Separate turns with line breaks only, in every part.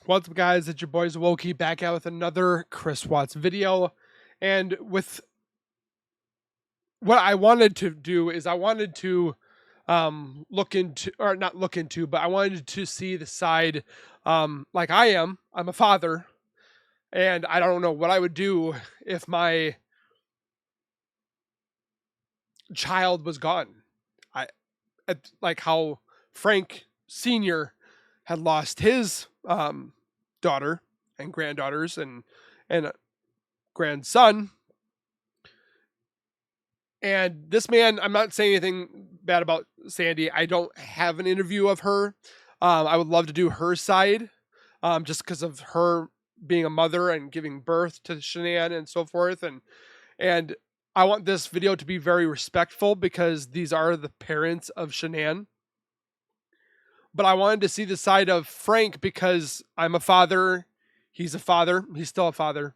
What's up, guys? It's your boys Wokey back out with another Chris Watts video. And with what I wanted to do is I wanted to look into, or not look into, but I wanted to see the side like I'm a father, and I don't know what I would do if my child was gone. Like how Frank Sr. had lost his daughter and granddaughters and grandson. And this man, I'm not saying anything bad about Sandy. I don't have an interview of her. I would love to do her side, just because of her being a mother and giving birth to Shanann and so forth. And I want this video to be very respectful because these are the parents of Shanann. But I wanted to see the side of Frank because I'm a father. He's a father. He's still a father.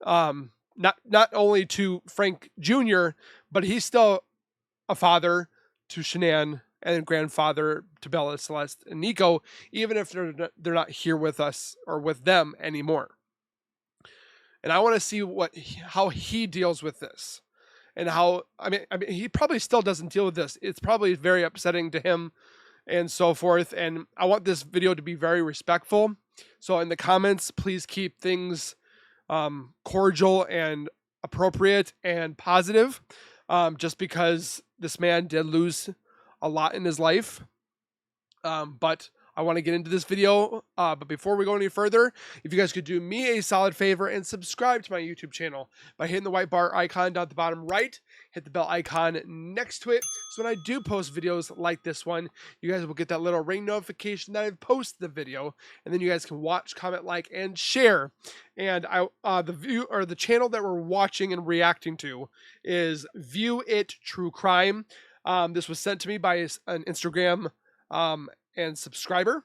Not only to Frank Jr., but he's still a father to Shanann and grandfather to Bella, Celeste, and Nico, even if they're not here with us or with them anymore. And I want to see how he deals with this, and how I mean he probably still doesn't deal with this. It's probably very upsetting to him, and so forth. And I want this video to be very respectful. So in the comments, please keep things cordial and appropriate and positive, just because this man did lose a lot in his life. But I want to get into this video. But before we go any further, if you guys could do me a solid favor and subscribe to my YouTube channel by hitting the white bar icon down at the bottom right, hit the bell icon next to it. So when I do post videos like this one, you guys will get that little ring notification that I've posted the video, and then you guys can watch, comment, like, and share. And the channel that we're watching and reacting to is View It True Crime. This was sent to me by an Instagram and subscriber.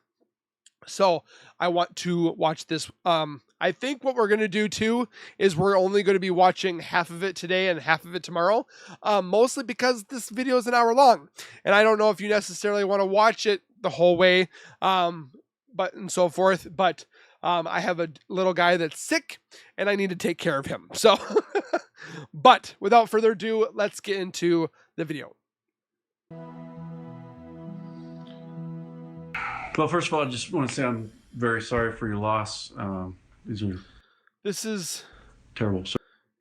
So I want to watch this. I think what we're going to do too is we're only going to be watching half of it today and half of it tomorrow, mostly because this video is an hour long, and I don't know if you necessarily want to watch it the whole way, but and so forth. But I have a little guy that's sick, and I need to take care of him. So, but without further ado, let's get into the video.
Well, first of all, I just want to say I'm very sorry for your loss.
This is
terrible.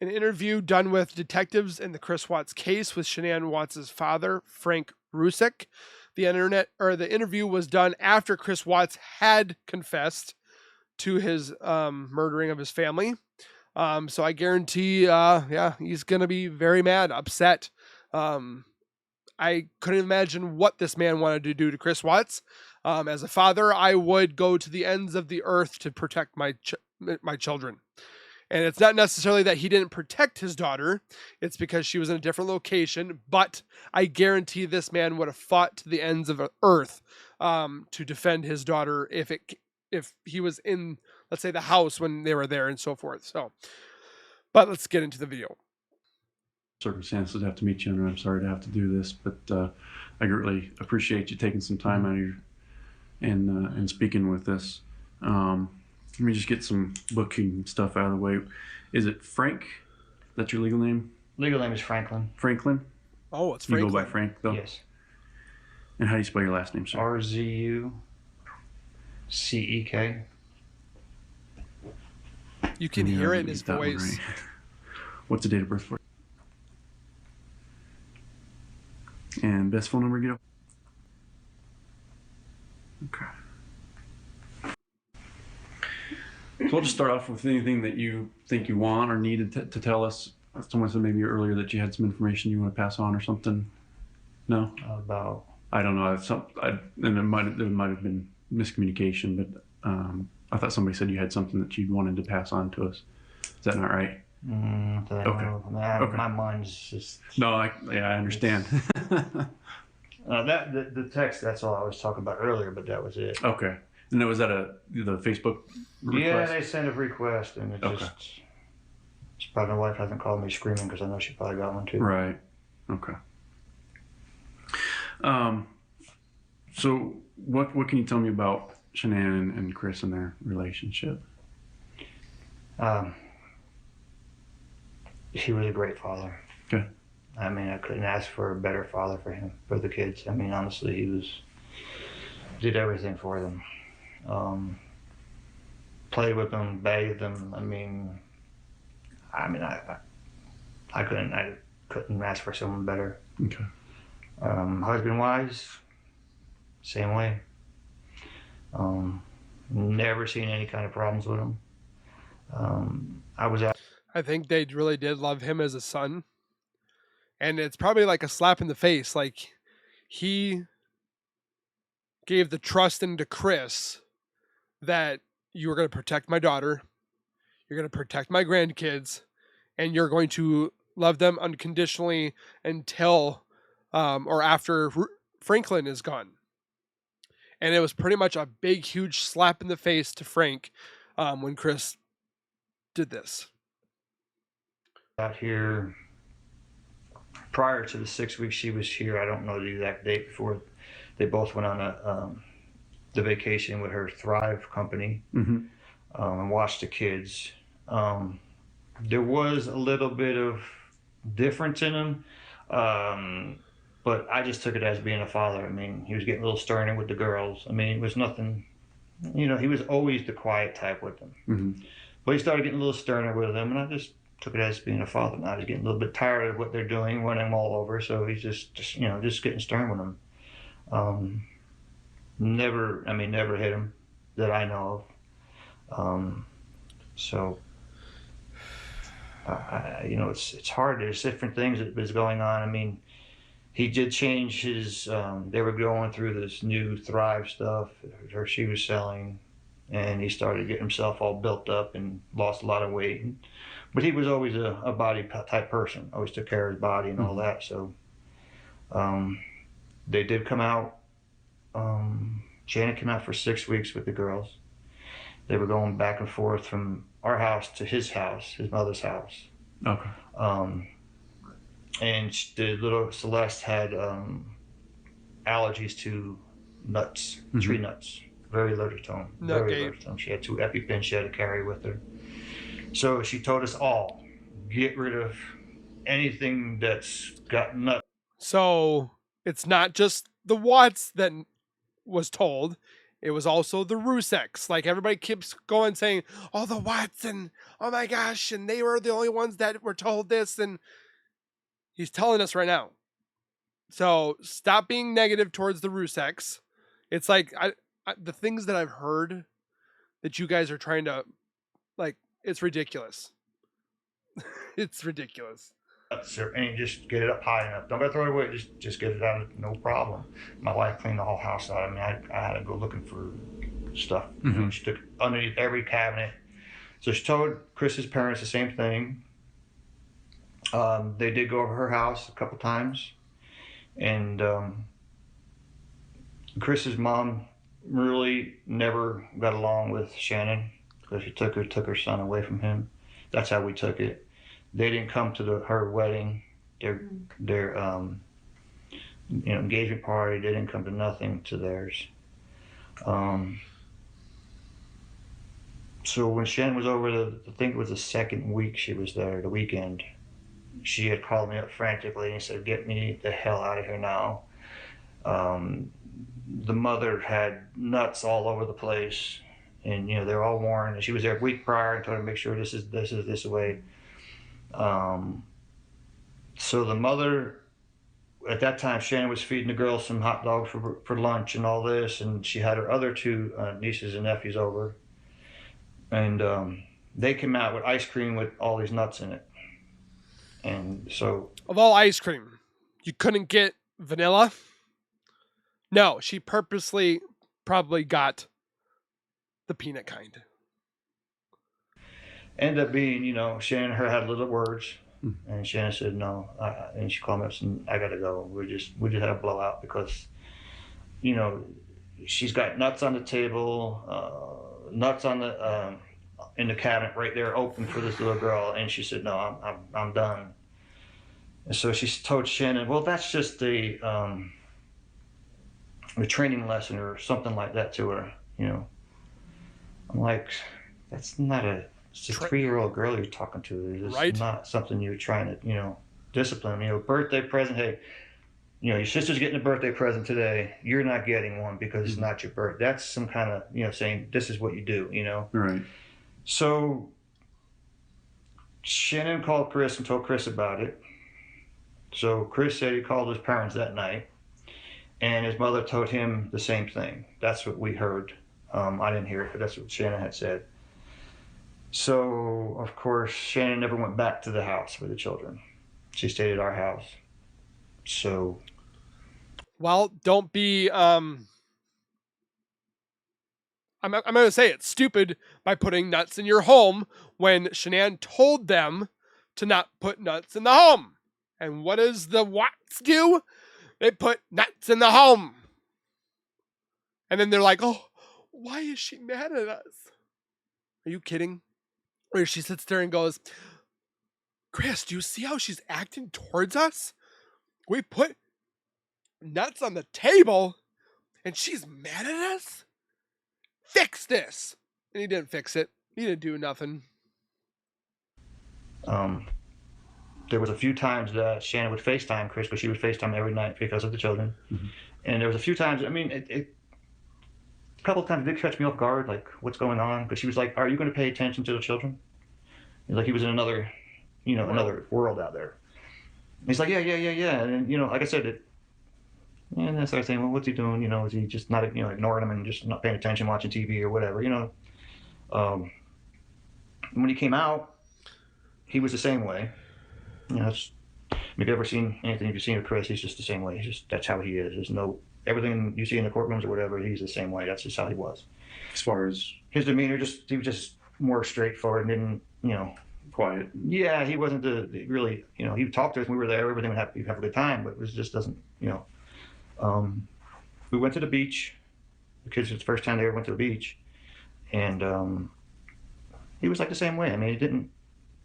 An interview done with detectives in the Chris Watts case with Shanann Watts' father, Frank Rzucek. The interview was done after Chris Watts had confessed to his murdering of his family. So I guarantee, he's gonna be very mad, upset. I couldn't imagine what this man wanted to do to Chris Watts. As a father, I would go to the ends of the earth to protect my children. And it's not necessarily that he didn't protect his daughter. It's because she was in a different location. But I guarantee this man would have fought to the ends of the earth to defend his daughter if he was in, let's say, the house when they were there and so forth. So, but let's get into the video.
Circumstances to have to meet you, and I'm sorry to have to do this, but I greatly appreciate you taking some time out of your and speaking with us. Let me just get some booking stuff out of the way. Is it Frank? That's your legal name?
Legal name is Franklin.
Franklin?
Oh, it's Franklin.
You go by Frank, though?
Yes.
And how do you spell your last name, sir?
Rzucek.
You can hear it in his voice.
Right. What's the date of birth for you? And best phone number to get up? Okay. So we'll just start off with anything that you think you want or needed to tell us. Someone said maybe earlier that you had some information you want to pass on or something. No?
About?
I don't know. And there might have been miscommunication, but I thought somebody said you had something that you wanted to pass on to us. Is that not right?
Okay. My mind's just...
No, I understand.
The text, that's all I was talking about earlier, but that was it.
Okay. And was that the Facebook request?
Yeah, they sent a request, and it's just... It's probably my wife hasn't called me screaming because I know she probably got one too.
Right. Okay. So what can you tell me about Shanann and Chris and their relationship?
He was a great father.
Okay.
I mean, I couldn't ask for a better father for him, for the kids. I mean, honestly, did everything for them. Played with them, bathed them. I couldn't ask for someone better.
Okay.
Husband wise, same way. Never seen any kind of problems with him.
I think they really did love him as a son. And it's probably like a slap in the face. Like, he gave the trust into Chris that you were going to protect my daughter, you're going to protect my grandkids, and you're going to love them unconditionally until or after Franklin is gone. And it was pretty much a big, huge slap in the face to Frank when Chris did this.
Out here prior to the 6 weeks she was here. I don't know the exact date before they both went on the vacation with her Thrive company, and watched the kids. There was a little bit of difference in him, but I just took it as being a father. I mean, he was getting a little sterner with the girls. I mean, it was nothing, he was always the quiet type with them. But he started getting a little sterner with them, and I just took it as being a father. Now he's getting a little bit tired of what they're doing, running them all over, so he's just getting stern with them. Never hit him that I know of. So it's hard. There's different things that was going on. I mean, he did change his. They were going through this new Thrive stuff, or she was selling, and he started getting himself all built up and lost a lot of weight. But he was always a body type person. Always took care of his body and all that. So they did come out. Janet came out for 6 weeks with the girls. They were going back and forth from our house to his house, his mother's house.
Okay.
And the little Celeste had allergies to nuts, tree nuts, very allergic to them. Very allergic to them. She had 2 EpiPens she had to carry with her. So she told us all, get rid of anything that's got nuts.
So it's not just the Watts that was told, it was also the Ruzecks. Like, everybody keeps going saying, oh, the Watts, and oh my gosh, and they were the only ones that were told this, and he's telling us right now. So stop being negative towards the Ruzecks. It's like the things that I've heard that you guys are trying to, like, it's ridiculous. It's ridiculous.
And just get it up high enough. Don't go throw it away. Just get it out. No problem. My wife cleaned the whole house out. I mean, I had to go looking for stuff. She took underneath every cabinet. So she told Chris's parents the same thing. They did go over her house a couple times, and Chris's mom really never got along with Shanann because she took her son away from him. That's how we took it. They didn't come to her wedding, their engagement party. They didn't come to nothing to theirs. So when Shanann was over, I think it was the second week she was there, the weekend, she had called me up frantically and said, "Get me the hell out of here now." The mother had nuts all over the place, and they're all worn. And she was there a week prior and told her to make sure this is this way. So the mother, at that time, Shanann was feeding the girls some hot dogs for lunch and all this, and she had her other 2 nieces and nephews over, and they came out with ice cream with all these nuts in it. And so,
of all ice cream, you couldn't get vanilla? No, she purposely probably got the peanut kind.
Ended up being, Shanann and her had little words, and Shanann said no, and she called me up and said, "I gotta go. We just had a blowout because, she's got nuts on the table, nuts on the in the cabinet right there, open for this little girl." And she said, "No, I'm done." And so she told Shanann, "Well, that's just a training lesson or something like that to her. you know. I'm like, that's not it's a 3-year-old girl you're talking to. It's
Right.
not something you're trying to, you know, discipline. You know, birthday present, hey, you know, your sister's getting a birthday present today. You're not getting one because it's not your birthday. That's some kind of, you know, saying this is what you do, you know.
Right.
So Shannon called Chris and told Chris about it. So Chris said he called his parents that night, and his mother told him the same thing. That's what we heard. I didn't hear it, but that's what Shannon had said. So, of course, Shannon never went back to the house with the children. She stayed at our house. So,
Well, don't be I'm going to say it's stupid by putting nuts in your home when Shanann told them to not put nuts in the home. And what does the Watts do? They put nuts in the home. And then they're like, oh, why is she mad at us? Are you kidding? Where she sits there and goes, Chris, do you see how she's acting towards us? We put nuts on the table and she's mad at us? Fix this. And he didn't fix it. He didn't do nothing.
there was a few times that Shannon would FaceTime Chris, but she would FaceTime every night because of the children.
Mm-hmm.
And there was a few times, I mean, a couple of times it did catch me off guard, like, what's going on? Because she was like, are you going to pay attention to the children? Like he was in another, another world out there. And he's like, yeah. And, like I said, and I started saying, well, what's he doing? Is he just not, ignoring them and just not paying attention, watching TV or whatever, when he came out, he was the same way. If you've ever seen anything, if you've seen of Chris, he's just the same way. That's how he is. There's no, everything you see in the courtrooms or whatever, he's the same way. That's just how he was.
As far as
his demeanor, he was just more straightforward and didn't,
quiet.
Yeah, he wasn't the really, he would talk to us when we were there, everything would have a good time, but it just doesn't, we went to the beach. The kids, it's the first time they ever went to the beach. And he was like the same way. I mean, it didn't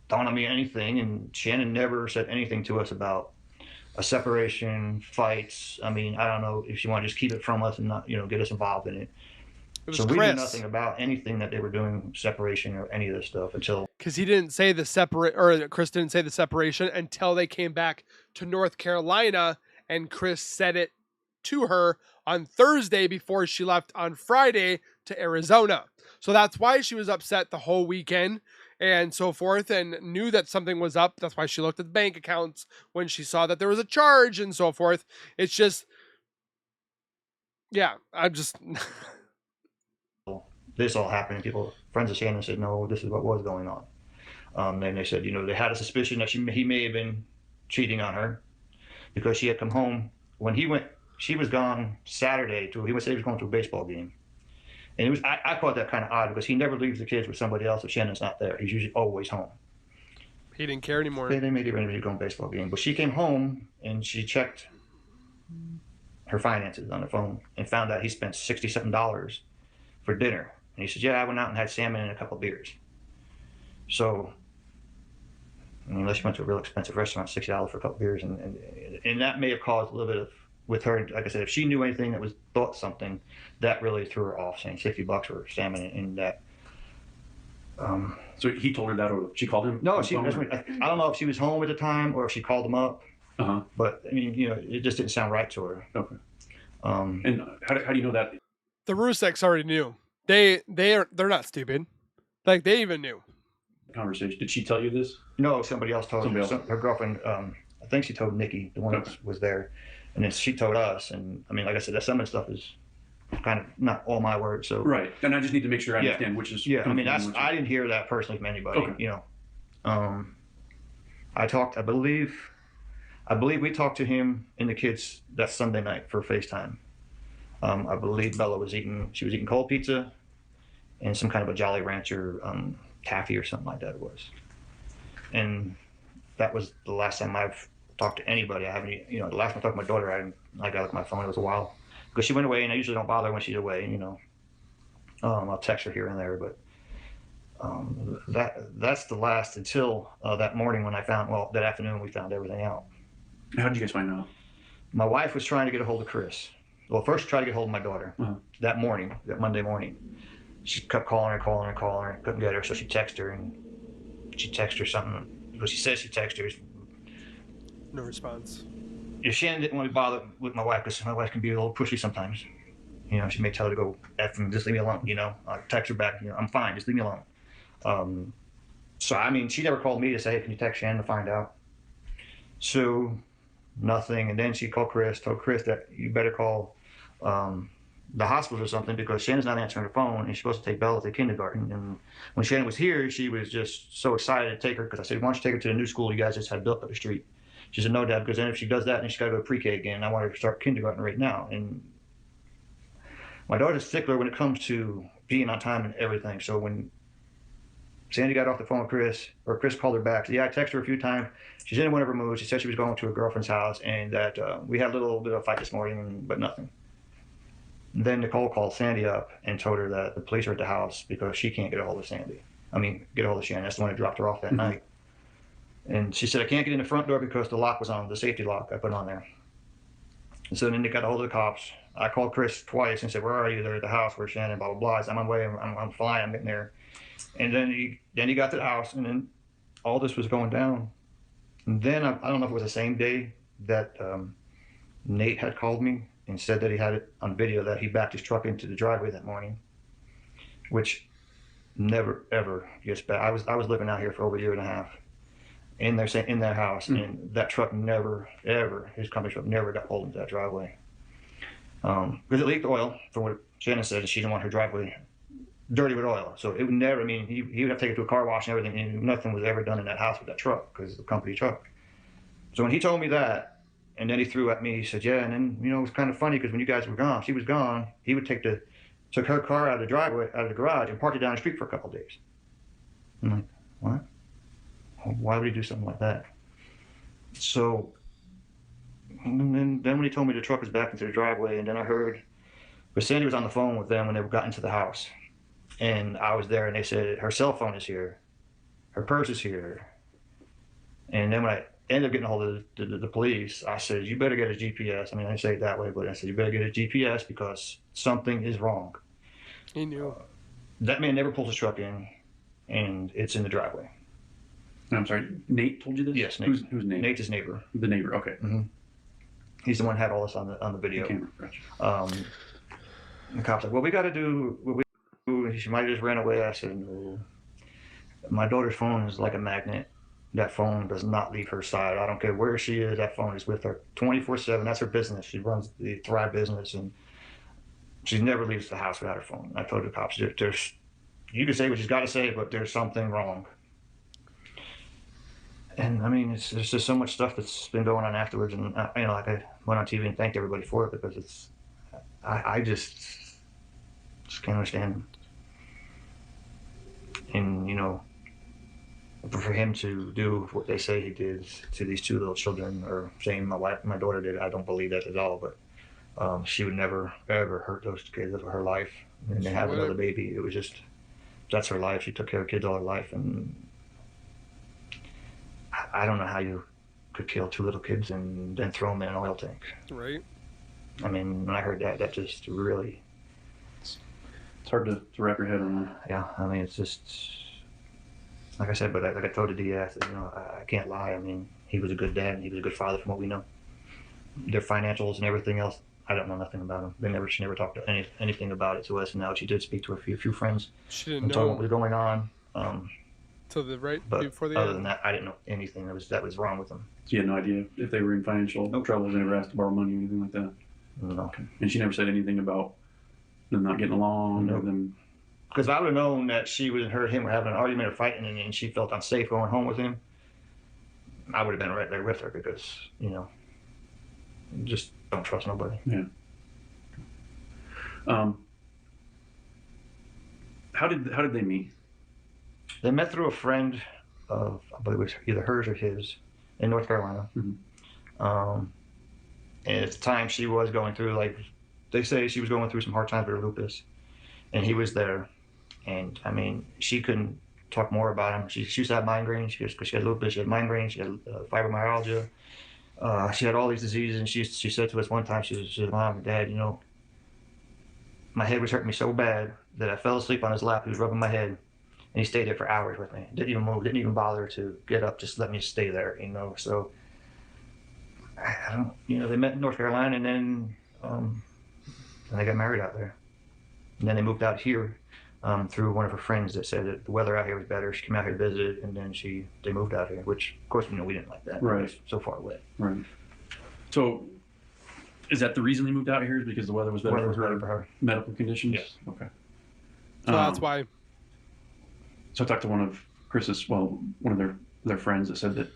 dawn on me anything, and Shannon never said anything to us about a separation, fights. I mean, I don't know if she wanted to just keep it from us and not, get us involved in it.
It was
So
Chris.
We knew nothing about anything that they were doing, separation or any of this stuff until.
Because he didn't say the separate, or Chris didn't say the separation until they came back to North Carolina, and Chris said it to her on Thursday before she left on Friday to Arizona. So that's why she was upset the whole weekend and so forth, and knew that something was up. That's why she looked at the bank accounts when she saw that there was a charge and so forth. It's just, yeah, I'm just.
This all happened, and friends of Shannon said, no, this is what was going on. And they said, they had a suspicion that he may have been cheating on her because she had come home when he went. She was gone Saturday he said he was going to a baseball game. And I thought that kind of odd because he never leaves the kids with somebody else if Shannon's not there. He's usually always home.
He didn't care anymore.
They made it ready to go to a baseball game. But she came home and she checked her finances on her phone and found out he spent $67 for dinner. And he said, yeah, I went out and had salmon and a couple of beers. So, unless you went to a real expensive restaurant, $60 for a couple of beers. And that may have caused a little bit of, with her, like I said, if she knew anything that was thought something, that really threw her off, saying $60 for salmon and that.
So he told her that, or she called him?
No, I don't know if she was home at the time or if she called him up.
Uh-huh.
But, I mean, it just didn't sound right to her.
Okay. And how do you know that?
The Ruzecks already knew. They're not stupid. Like, they even knew.
Conversation. Did she tell you this?
No, somebody else told her. Her girlfriend, I think she told Nikki, the one that was there. And then she told us. And, I mean, like I said, that some of the stuff is kind of not all my words. So
right. And I just need to make sure I understand which is.
Yeah, I mean, I didn't hear that personally from anybody. Okay. I believe we talked to him and the kids that Sunday night for FaceTime. I believe Bella was eating cold pizza and some kind of a Jolly Rancher taffy or something like that it was. And that was the last time I've talked to anybody. I haven't, the last time I talked to my daughter, I got my phone. It was a while because she went away, and I usually don't bother when she's away. I'll text her here and there, but that's the last until that morning when that afternoon we found everything out.
How did you guys find out?
My wife was trying to get a hold of Chris. Well, first she tried to get hold of my daughter that morning, that Monday morning. She kept calling her, couldn't get her, so she texted her, and she texted her something. Well, she says she texted her.
No response.
Shannon didn't want to be bothered with my wife because my wife can be a little pushy sometimes. You know, she may tell her to go F and just leave me alone. You know, I text her back. You know, I'm fine, just leave me alone. So I mean, she never called me to say, hey, can you text Shannon to find out? So nothing. And then she called Chris, told Chris that you better call the hospital or something because Shannon's not answering her phone and she's supposed to take Bella to kindergarten. And when Shannon was here, she was just so excited to take her because I said, why don't you take her to the new school you guys just had built up the street? She said, no, Dad, because then if she does that, then she's got to go to pre-K again. I want her to start kindergarten right now. And my daughter's a stickler when it comes to being on time and everything. So when Sandy got off the phone with Chris, or Chris called her back. So, yeah, I texted her a few times. She's in one of her moods. She said she was going to her girlfriend's house and that we had a little bit of a fight this morning, but nothing. And then Nicole called Sandy up and told her that the police are at the house because she can't get a hold of Sandy. I mean, get a hold of Shannon. That's the one that dropped her off that night. And she said, I can't get in the front door because the lock was on, the safety lock I put on there. And so then they got a hold of the cops. I called Chris twice and said, where are you? They're at the house. Where's Shannon? Blah, blah, blah. I said, I'm on my way. I'm flying. I'm getting there. And then he got to the house, and then all this was going down. And then I don't know if it was the same day that Nate had called me and said that he had it on video that he backed his truck into the driveway that morning, which never ever gets back. I was living out here for over a year and a half in their house, and that truck never ever, his company truck never got pulled into that driveway because it leaked oil, from what Shannon said, and she didn't want her driveway dirty with oil. So it would never, I mean, he would have to take it to a car wash and everything, and nothing was ever done in that house with that truck because it's a company truck. So when he told me that, and then he threw at me, he said, yeah, and then, you know, it was kind of funny because when you guys were gone, she was gone, he would took her car out of the driveway, out of the garage, and parked it down the street for a couple of days. I'm like, what? Why would he do something like that? So, and then when he told me the truck was back into the driveway, and then I heard, but Sandy was on the phone with them when they got into the house. And I was there, and they said, her cell phone is here. Her purse is here. And then when I ended up getting a hold of the police, I said, you better get a GPS. I mean, I didn't say it that way, but I said, you better get a GPS because something is wrong.
He knew.
That man never pulls his truck in, and it's in the driveway.
I'm sorry, Nate told you this?
Yes, Nate.
Who's Nate?
Nate's his neighbor.
The neighbor, okay.
Mm-hmm. He's the one who had all this on the video.
The camera, gotcha.
The cop's like, well, we got to do what we do. She might have just ran away. I said, no. My daughter's phone is like a magnet. That phone does not leave her side. I don't care where she is. That phone is with her 24/7. That's her business. She runs the Thrive business, and she never leaves the house without her phone. I told the cops, there's, you can say what she's got to say, but there's something wrong. And I mean, there's just so much stuff that's been going on afterwards, and you know, like I went on TV and thanked everybody for it because I just can't understand. And you know, for him to do what they say he did to these two little children, or saying my daughter did, I don't believe that at all. But she would never ever hurt those kids. That was her life, and they have another baby. It was just, that's her life. She took care of kids all her life, and I don't know how you could kill two little kids and then throw them in an oil tank.
Right.
I mean, when I heard that, that just really...
It's hard to wrap your head around.
Yeah, I mean, it's just... Like I said, but like I told the DA, I said, you know, I can't lie. I mean, he was a good dad and he was a good father from what we know. Their financials and everything else, I don't know nothing about him. She never talked to anything about it to us. And now she did speak to a few friends.
She didn't
and told
know
what was going on.
till the right
But
before the
other
end.
than that, I didn't know anything that was wrong with them.
So you had no idea if they were in financial trouble. They never asked to borrow money or anything like that.
No.
Okay. And she never said anything about them not getting along or them.
Because I would have known that she would have heard him having an argument or fighting, and she felt unsafe going home with him. I would have been right there with her because, you know, just don't trust nobody.
Yeah. How did they meet?
They met through a friend of, I believe it was either hers or his, in North Carolina.
Mm-hmm.
And at the time she was going through, like, they say she was going through some hard times with her lupus, and he was there. And I mean, she couldn't talk more about him. She used to have migraines because she had lupus, she had migraines, she had fibromyalgia. She had all these diseases, and she said to us one time, she said, Mom and Dad, you know, my head was hurting me so bad that I fell asleep on his lap. He was rubbing my head, and he stayed there for hours with me. Didn't even move. Didn't even bother to get up. Just let me stay there. So I don't. They met in North Carolina, and then they got married out there. And then they moved out here through one of her friends that said that the weather out here was better. She came out here to visit, and then they moved out here. Which, of course, we didn't like that.
Right.
It was so far away.
Right. So, is that the reason they moved out here? Is because the weather was better, for her medical conditions?
Yes.
Okay.
So that's why.
So I talked to one of their friends that said that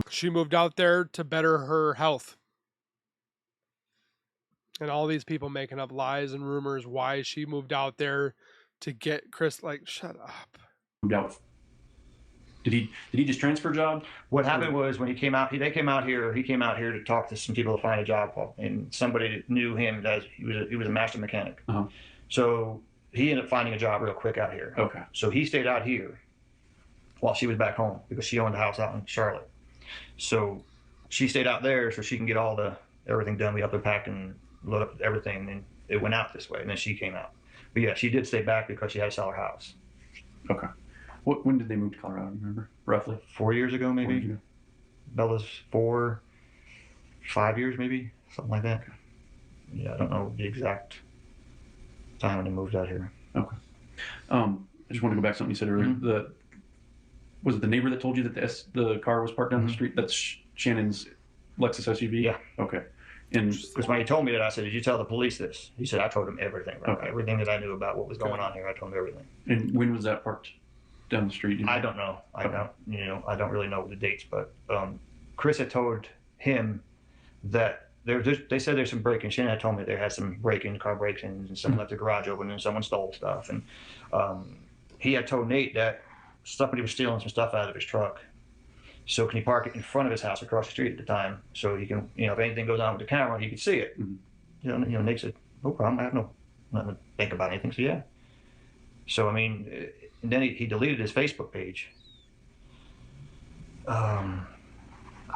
She moved out there to better her health. And all these people making up lies and rumors why she moved out there to get Chris. Like, shut up.
moved out. Did he just transfer jobs?
What happened was when he came out here to talk to some people to find a job, and somebody knew him as he was a master mechanic.
Uh-huh.
So he ended up finding a job real quick out here.
Okay.
So he stayed out here while she was back home because she owned a house out in Charlotte. So she stayed out there so she can get everything done. We helped her pack and load up everything, and it went out this way, and then she came out. But yeah, she did stay back because she had to sell her house.
Okay. When did they move to Colorado? Remember roughly?
4 years ago, maybe.
4 years ago.
Bella's 5 years, maybe something like that. Yeah, I don't know the exact time when they moved out here.
Okay. I just want to go back to something you said earlier.
Mm-hmm.
Was it the neighbor that told you that the car was parked down the street? That's Shannon's Lexus SUV?
Yeah.
Okay. And
Because when he told me that, I said, "Did you tell the police this?" He said, "I told him everything. Right?
Okay.
Everything that I knew about what was going on here. I told him everything."
And when was that parked down the street?
I don't know. I don't really know the dates, but Chris had told him that they said there's some break-ins. Shannon had told me they had some car break-ins, and someone left the garage open, and someone stole stuff. And he had told Nate that somebody was stealing some stuff out of his truck. So can he park it in front of his house across the street at the time, so he can, if anything goes on with the camera, he can see it.
Mm-hmm.
Nate said, "No problem. I have nothing to think about anything." So yeah. So I mean, and then he deleted his Facebook page. I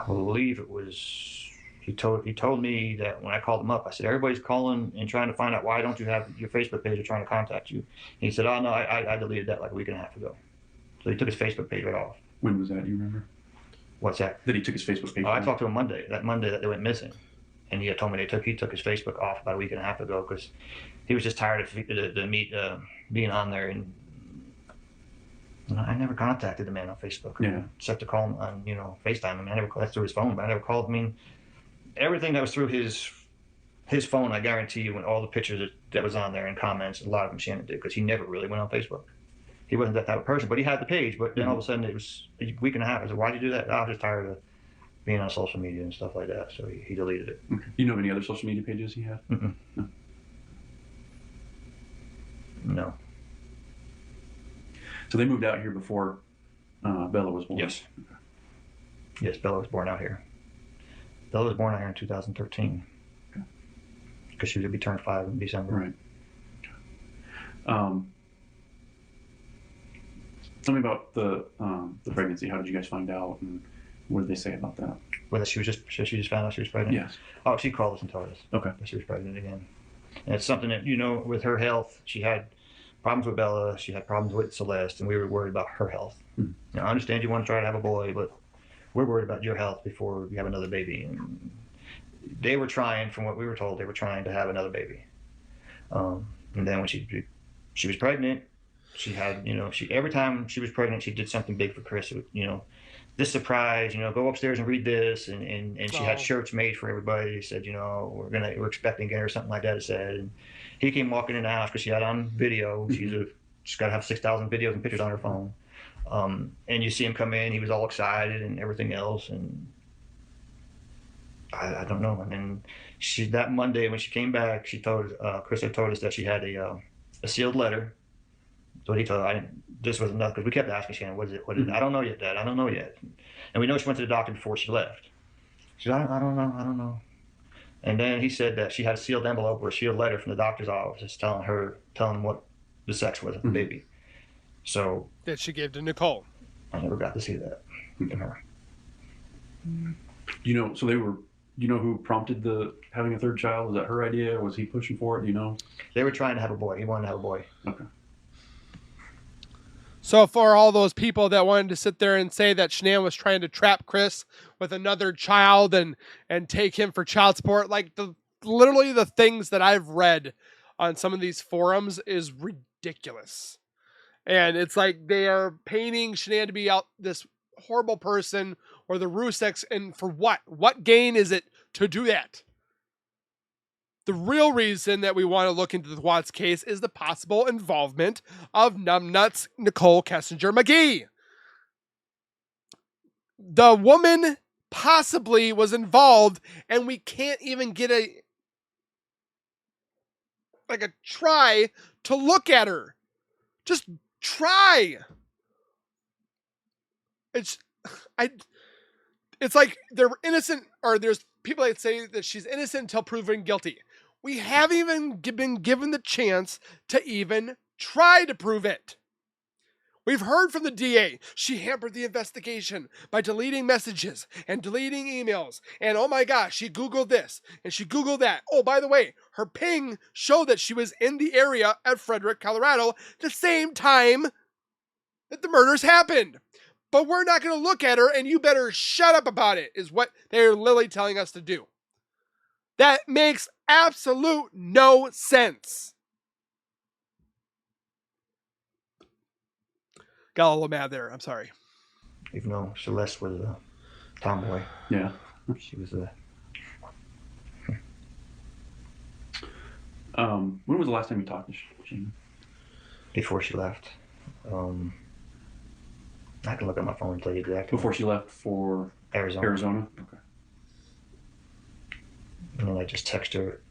believe it was he told me that when I called him up, I said, "Everybody's calling and trying to find out why don't you have your Facebook page or trying to contact you." And he said, "Oh no, I deleted that like a week and a half ago." So he took his Facebook page right off.
When was that? Do you remember?
What's that?
That he took his Facebook page.
I talked to him Monday that they went missing, and he had told me he took his Facebook off about a week and a half ago because he was just tired of being on there. And I never contacted the man on Facebook.
Yeah.
Except to call him on FaceTime. I mean, that's through his phone, but I never called. I mean, everything that was through his phone, I guarantee you, when all the pictures that was on there and comments, a lot of them Shannon did because he never really went on Facebook. He wasn't that type of person, but he had the page. But then all of a sudden, it was a week and a half. I said, "Why'd you do that?" "I was just tired of being on social media and stuff like that." So he deleted it.
Okay. Do you know of any other social media pages he had?
No.
So they moved out here before Bella was born?
Yes. Okay. Yes, Bella was born out here. Bella was born out here in 2013.
Okay.
Because she would be turned 5 in December.
Right. Tell me about the pregnancy. How did you guys find out, and what did they say about that?
Whether she just found out she was pregnant?
Yes.
Oh, she called us and told us.
Okay.
That she was pregnant again. And it's something that, with her health, she had problems with Bella, she had problems with Celeste, and we were worried about her health.
Mm-hmm.
Now, I understand you want to try to have a boy, but we're worried about your health before you have another baby. And they were trying, from what we were told, they were trying to have another baby. And then when she was pregnant, she had, every time she was pregnant, she did something big for Chris. This surprise, go upstairs and read this, and she had shirts made for everybody. He said, we're expecting it or something like that. It said, and he came walking in the house because she had on video. She's got to have 6,000 videos and pictures on her phone. And you see him come in. He was all excited and everything else. And I don't know. And then that Monday when she came back, Chris had told us that she had a sealed letter. So he told her, this was enough, because we kept asking Shannon, what is it? I don't know yet, Dad. I don't know yet. And we know she went to the doctor before she left. She said, I don't know. And then he said that she had a sealed envelope or a sealed letter from the doctor's office telling them what the sex was of the baby. So
That she gave to Nicole.
I never got to see that from her.
So you know who prompted the having a third child? Was that her idea? Was he pushing for it? Do you know?
They were trying to have a boy. He wanted to have a boy.
Okay.
So for all those people that wanted to sit there and say that Shanann was trying to trap Chris with another child and take him for child support, like literally the things that I've read on some of these forums is ridiculous. And it's like they are painting Shanann to be out this horrible person or the Ruzecks, and for what? What gain is it to do that? The real reason that we want to look into the Watts case is the possible involvement of numbnuts Nicole Kessinger McGee. The woman possibly was involved, and we can't even get a try to look at her. Just try. It's like they're innocent, or there's people that say that she's innocent until proven guilty. We haven't even been given the chance to even try to prove it. We've heard from the DA. She hampered the investigation by deleting messages and deleting emails. And oh my gosh, she Googled this and she Googled that. Oh, by the way, her ping showed that she was in the area at Frederick, Colorado, the same time that the murders happened. But we're not going to look at her, and you better shut up about it, is what they're literally telling us to do. That makes absolute no sense. Got a little mad there. I'm sorry.
Even though Celeste was a tomboy.
Yeah.
She was a...
When was the last time you talked to Shanann?
Before she left. I can look at my phone and tell you exactly.
Before she left for
Arizona.
Okay.
And then I just texted her,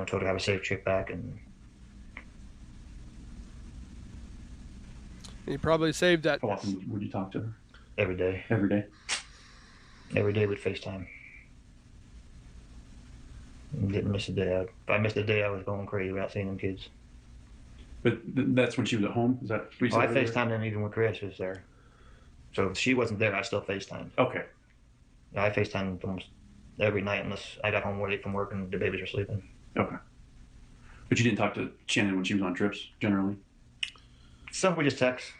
told her to have a safe trip back. And
You probably saved that.
How often would you talk to her?
every day.
Every day?
Every day with FaceTime. And didn't miss a day. If I missed a day, I was going crazy about seeing them kids.
But that's when she was at home? Is that what you said
I
earlier?
FaceTimed them even when Chris was there. So if she wasn't there, I still FaceTimed.
Okay.
I FaceTimed almost every night unless I got home late from work and the babies were sleeping.
Okay. But you didn't talk to Shanann when she was on trips, generally?
Some we just text.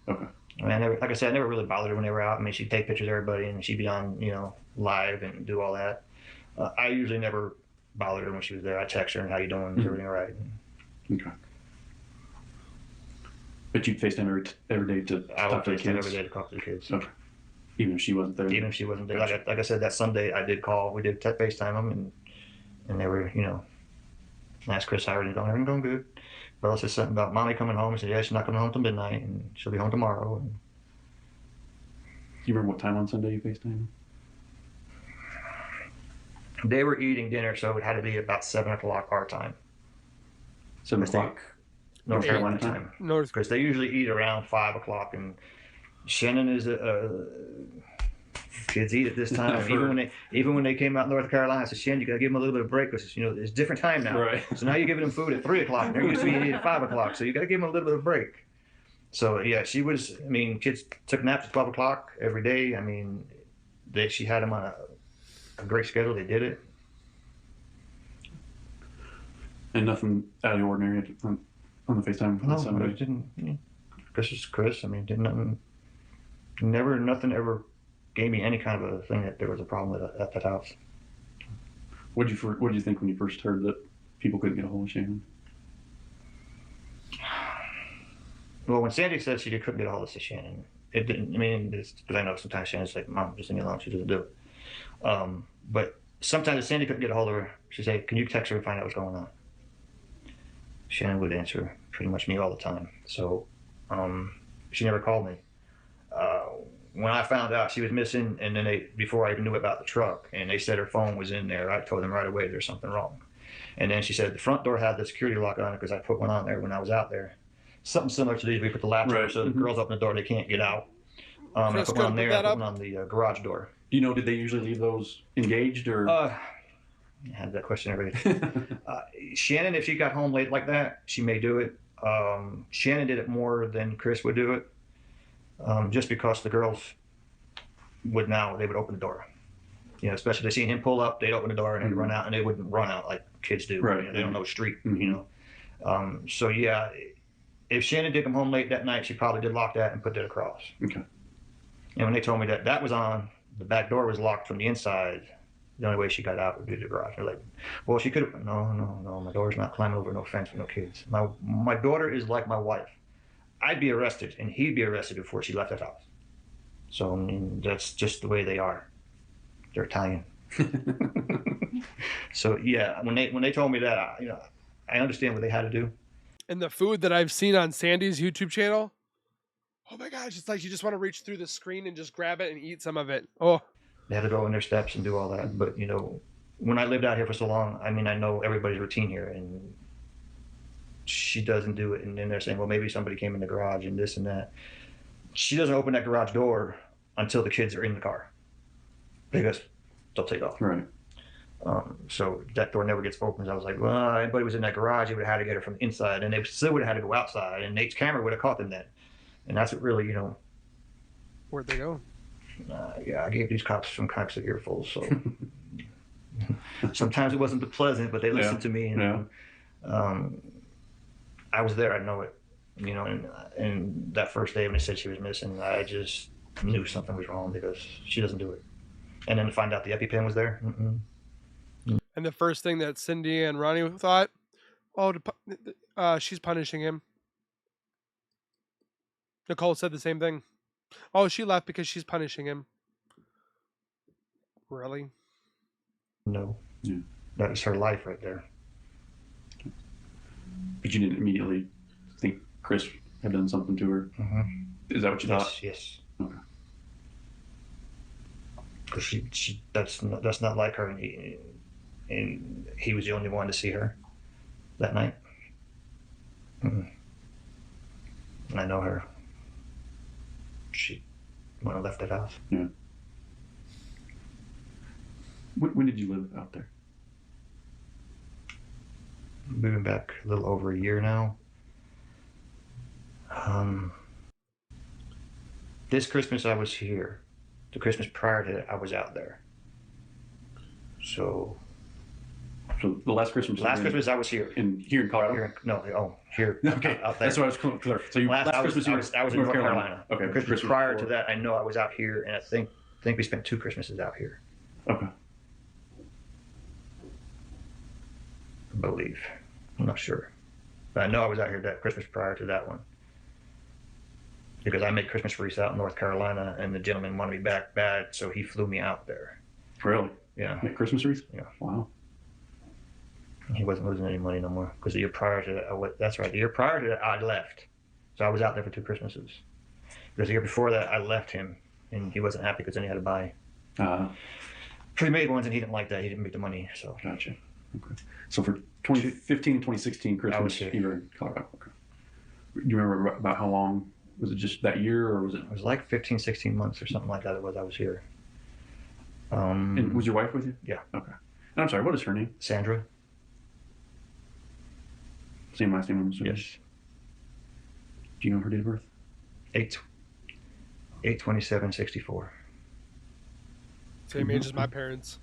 Okay.
I mean, like I said, I never really bothered her when they were out. I mean, she'd take pictures of everybody and she'd be on, live and do all that. I usually never bothered her when she was there. I text her and how you doing? Is everything all right?
Okay. But you'd FaceTime every day to
I would
talk to the
FaceTime
kids?
every day to talk to the kids.
Okay. Even if she wasn't there?
Even if she wasn't there.
Gotcha.
Like I said, that Sunday I did call. We did FaceTime them and they were, I asked Chris how everything's going. Everything's going good. Bella said something about mommy coming home. I said, yeah, she's not coming home till midnight and she'll be home tomorrow. And
Do you remember what time on Sunday you FaceTimed?
they were eating dinner, so it had to be about 7 o'clock our time.
7
Because they-
o'clock?
North
Okay.
Carolina time.
North.
Because they usually eat around 5 o'clock, and Shannon is kids eat at this time.
I've heard.
Even when they came out in North Carolina, I said, Shannon, you got to give them a little bit of break because it's different time now.
Right.
So now you're giving them food at 3 o'clock. And they're used to eating at 5 o'clock, so you got to give them a little bit of break. So yeah, she was. I mean, kids took naps at 12 o'clock every day. I mean, she had them on a great schedule. They did it.
And nothing out of the ordinary on the FaceTime on
No,
Sunday?
it didn't. Chris is Chris. I mean, nothing ever gave me any kind of a thing that there was a problem with at that house.
What did you think when you first heard that people couldn't get a hold of Shanann?
Well, when Sandy said she couldn't get a hold of Shannon, it didn't. I mean, because I know sometimes Shannon's like, "Mom, just leave me alone." She doesn't do it. But sometimes if Sandy couldn't get a hold of her, she'd say, "Can you text her and find out what's going on?" Shannon would answer pretty much me all the time. So she never called me. When I found out she was missing, and then before I even knew about the truck, and they said her phone was in there, I told them right away there's something wrong. And then she said the front door had the security lock on it because I put one on there when I was out there. Something similar to these, we put the latch on
Right.
so the girls open the door, they can't get out. I
Chris
put one on
couldn't
there,
put
I
that
put one on the garage door.
Do you know, did they usually leave those engaged or?
I had that question already. Shannon, if she got home late like that, she may do it. Shannon did it more than Chris would do it, just because the girls they would open the door. You know, especially if they seen him pull up, they'd open the door and they'd run out, and they wouldn't run out like kids do.
Right.
You know, they don't know the street.
Mhm.
You know, so yeah, if Shannon did come home late that night, she probably did lock that and put that across.
Okay.
And when they told me that that was on, the back door was locked from the inside. The only way she got out would be the garage. They're like, well, she could have. No. My daughter's not climbing over no fence with no kids. My daughter is like my wife. I'd be arrested and he'd be arrested before she left that house. So I mean, that's just the way they are. They're Italian. So yeah, when they told me that, I understand what they had to do.
And the food that I've seen on Sandy's YouTube channel, oh my gosh, it's like you just want to reach through the screen and just grab it and eat some of it. Oh,
They had to go in their steps and do all that. But when I lived out here for so long, I mean, I know everybody's routine here, and she doesn't do it. And then they're saying, well, maybe somebody came in the garage and this and that. She doesn't open that garage door until the kids are in the car, because they'll take off.
Right.
So that door never gets opened. I was like, well, anybody was in that garage, they would have had to get her from the inside, and they still would have had to go outside, and Nate's camera would have caught them then. And that's what really,
where'd they go?
yeah, I gave these cops some cocks of earfuls. So sometimes it wasn't pleasant, but they listened to me. And I was there. I know it. And that first day when they said she was missing, I just knew something was wrong, because she doesn't do it. And then to find out the EpiPen was there.
And the first thing that Cindy and Ronnie thought, oh, she's punishing him. Nicole said the same thing. Oh, she left because she's punishing him. Really?
No.
Yeah.
That was her life right there.
But you didn't immediately think Chris had done something to her? Is that what you thought?
Yes.
Okay.
Because that's not like her, and he was the only one to see her that night. And I know her. She went and left that house.
Yeah. When did you live out there?
Moving back a little over a year now. This Christmas I was here. The Christmas prior to that, I was out there. So
the last Christmas.
Christmas I was here.
Here in Colorado.
Here.
Okay,
out there.
that's what I was clear. So last Christmas
I was in North Carolina.
Okay.
The Christmas prior to that, I know I was out here, and I think we spent 2 Christmases out here.
Okay.
I believe. I'm not sure, but I know I was out here that Christmas prior to that one, because I made Christmas wreaths out in North Carolina, and the gentleman wanted me back bad, so he flew me out there.
Really?
Yeah.
Make Christmas wreaths?
Yeah.
Wow.
He wasn't losing any money no more, because the year prior to that, that's right. The year prior to that, I left, so I was out there for 2 Christmases. Because the year before that, I left him, and he wasn't happy because then he had to buy pre-made ones, and he didn't like that. He didn't make the money. So.
Gotcha. Okay. So for 2015 and 2016 Christmas, you were in Colorado. Okay. Do you remember about how long? Was it just that year, or was it?
It was like 15, 16 months or something like that. It was. I was here.
And was your wife with you?
Yeah.
Okay. And I'm sorry. What is her name?
Sandra.
Same last name, I'm assuming?
Yes.
Do you know her date of birth?
8/27/64.
Same age as my parents.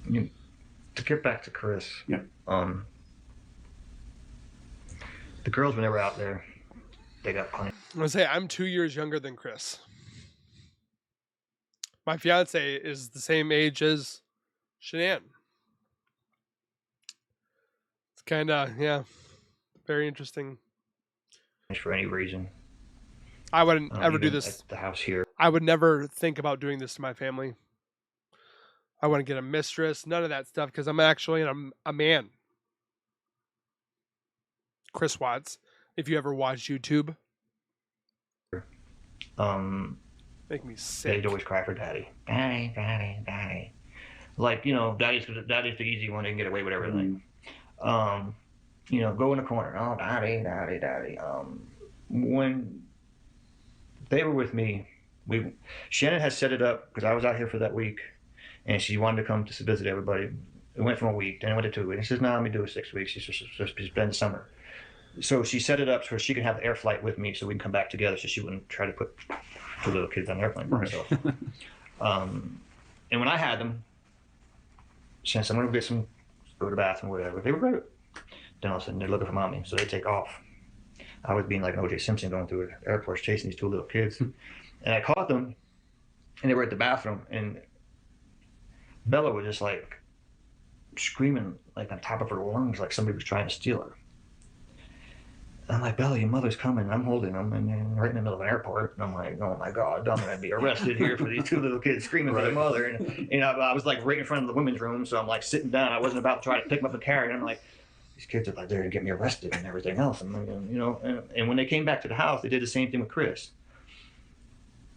To get back to Chris.
Yeah.
The girls, when they were out there, they got punished.
I'm gonna say I'm 2 years younger than Chris. My fiance is the same age as Shanann. It's kind of, very interesting.
For any reason.
I wouldn't ever do this.
At the house here.
I would never think about doing this to my family. I wouldn't get a mistress, none of that stuff, because I'm actually a man. Chris Watts, if you ever watch YouTube. Make me sick.
They'd always cry for daddy. Daddy, daddy, daddy. Like, daddy's the easy one. They can get away with everything. Go in the corner. Oh, daddy, daddy, daddy. When they were with me, Shannon had set it up, because I was out here for that week, and she wanted to come to visit everybody. It went from a week, then it went to 2 weeks. And she says, no, let me do it 6 weeks. She's just spend the summer. So she set it up so she can have the air flight with me, so we can come back together, so she wouldn't try to put two little kids on the airplane by
Right.
herself. And when I had them, since I'm going to get some, go to the bathroom, whatever, they were great. Then all of a sudden they're looking for mommy, so they take off. I was being like an O.J. Simpson going through the airport chasing these two little kids. And I caught them, and they were at the bathroom, and Bella was just like screaming like on top of her lungs, like somebody was trying to steal her. And I'm like, Bella, your mother's coming. I'm holding them, and right in the middle of an airport. And I'm like, oh my God, I'm gonna be arrested here for these two little kids screaming for their mother. And I was like right in front of the women's room, so I'm like sitting down. I wasn't about to try to pick them up and carry them. I'm like, these kids are like there to get me arrested and everything else. And and when they came back to the house, they did the same thing with Chris.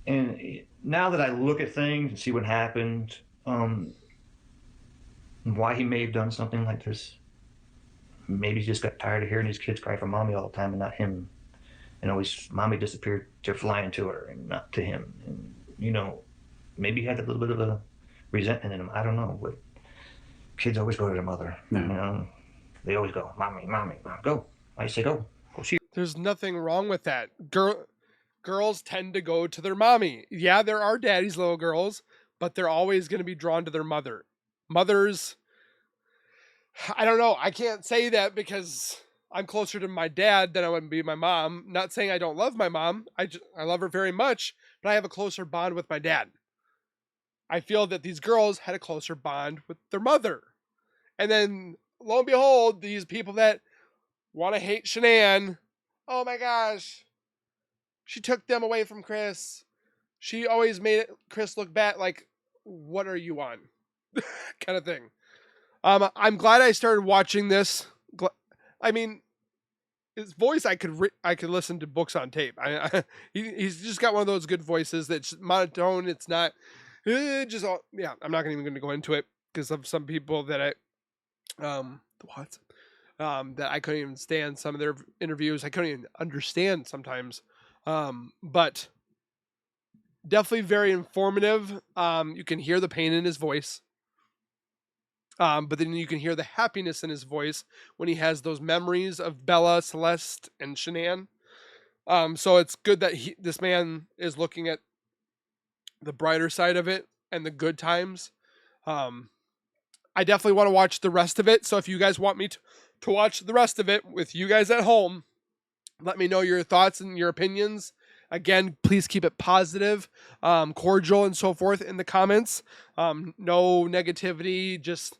And now that I look at things and see what happened, why he may have done something like this. Maybe he just got tired of hearing these kids cry for mommy all the time and not him. And always, mommy disappeared to flying to her and not to him. And, maybe he had a little bit of a resentment in him. I don't know. But kids always go to their mother.
Yeah.
They always go, mommy, mom, go. I say go. Go see her.
There's nothing wrong with that. Girls tend to go to their mommy. Yeah, there are daddy's little girls, but they're always going to be drawn to their mother. Mothers, I don't know. I can't say that because I'm closer to my dad than I would be my mom. Not saying I don't love my mom. I love her very much, but I have a closer bond with my dad. I feel that these girls had a closer bond with their mother. And then, lo and behold, these people that want to hate Shanann, oh my gosh, she took them away from Chris. She always made Chris look bad. Like, what are you on? Kind of thing. I'm glad I started watching this. I mean, his voice, I could listen to books on tape. He's just got one of those good voices that's monotone. It's not just all. Yeah, I'm not even going to go into it because of some people that that I couldn't even stand some of their interviews. I couldn't even understand sometimes. But definitely very informative. You can hear the pain in his voice. But then you can hear the happiness in his voice when he has those memories of Bella, Celeste, and Shanann. So it's good that this man is looking at the brighter side of it and the good times. I definitely want to watch the rest of it. So if you guys want me to watch the rest of it with you guys at home, let me know your thoughts and your opinions. Again, please keep it positive, cordial, and so forth in the comments. No negativity, just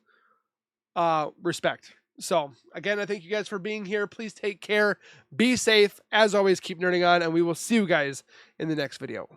respect. So again, I thank you guys for being here. Please take care. Be safe. As always, keep nerding on, and we will see you guys in the next video.